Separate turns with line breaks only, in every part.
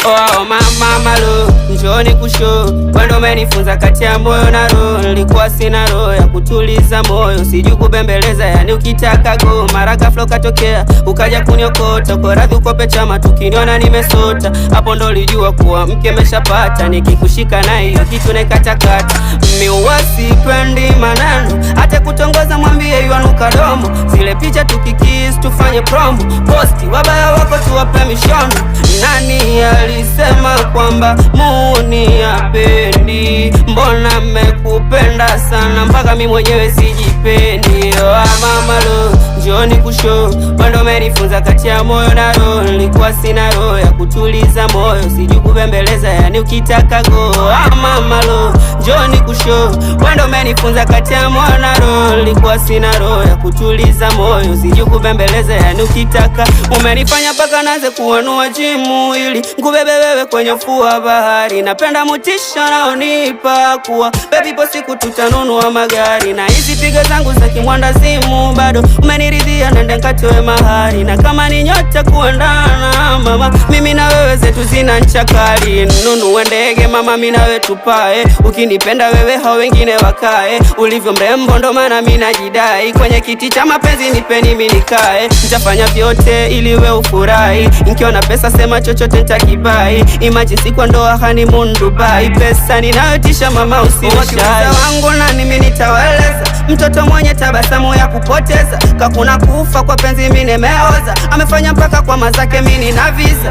Oh mama malo, njoni kusho, wendo umenifunza kati ya moyo na roho. Nilikuwa sina roho ya kutuliza moyo, sijui kubembeleza, yani ukitaka go. Mara ghafla ukatokea, ukaja kuniokota, uko radhi ukope chama, tukiniona nimesota. Hapo ndo lijua kuwa mke meshapata, nikikushika na hiyo kitu nekatakata. Mimi wasipendi maneno, hata kutongoza mwambie yuanuka domo. Zile picha tukikis tufanye promo, posti wabaya wako tuwape mishono. Nani alisema kwamba muuni hapendi? Mbona mmekupenda sana mpaka mi mwenyewe sijipendi? Mama lo, njoni kusho, wendo umenifunza kati ya moyo na roho. Nilikuwa sina roho ya kutuliza moyo, sijui kubembeleza, yani ukitaka go. Mama lo, njoni kusho, wendo umenifunza kati ya moyo na roho. Nilikuwa sina roho ya kutuliza moyo, sijui kubembeleza, yani ukitaka. Umenifanya paka naanze kuanua jimu ili ngubebe wewe kwenye fuwa bahari. Napenda motisha naonipa kuwa baby po siku tutanunua magari. Na hizi piga zangu za kimwanda simu bado umeniridhia, nende nkatoe mahari. Na kama ni nyota kuendana mama, mimi na wewe zetu zina nchakali. Nunue ndege mama, mimi na wewe tupae, ukinipenda wewe hao wengine wakae. Ulivyo mrembo ndo maana mimi najidai, kwenye kiti cha mapenzi nipeni mimi nikae. Nitafanya vyote ili wewe ufurahi, nikiona pesa sema chochote nitakibai. Imagine siku ndoa honeymoon Dubai, pesa ninayotisha mama usiwashai wangu na mimi nitaweleza. Mtoto mwenye tabasamu ya kupoteza, kakuna kufa kwa penzi mimi nimeoza. Amefanya mpaka kwa mazake mimi nina visa.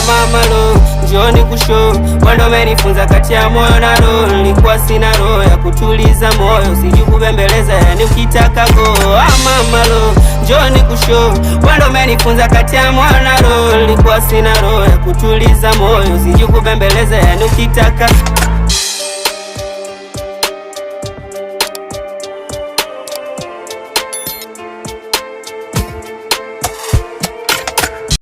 Mama lo, njoni kusho, wendo umenifunza kati ya moyo na roho. Nilikuwa sina roho ya kutuliza moyo, sijui kubembeleza, yani ukitaka go. Mama lo, njoni kusho, wendo umenifunza kati ya moyo na roho. Nilikuwa sina roho ya kutuliza moyo, sijui kubembeleza, yani ukitaka.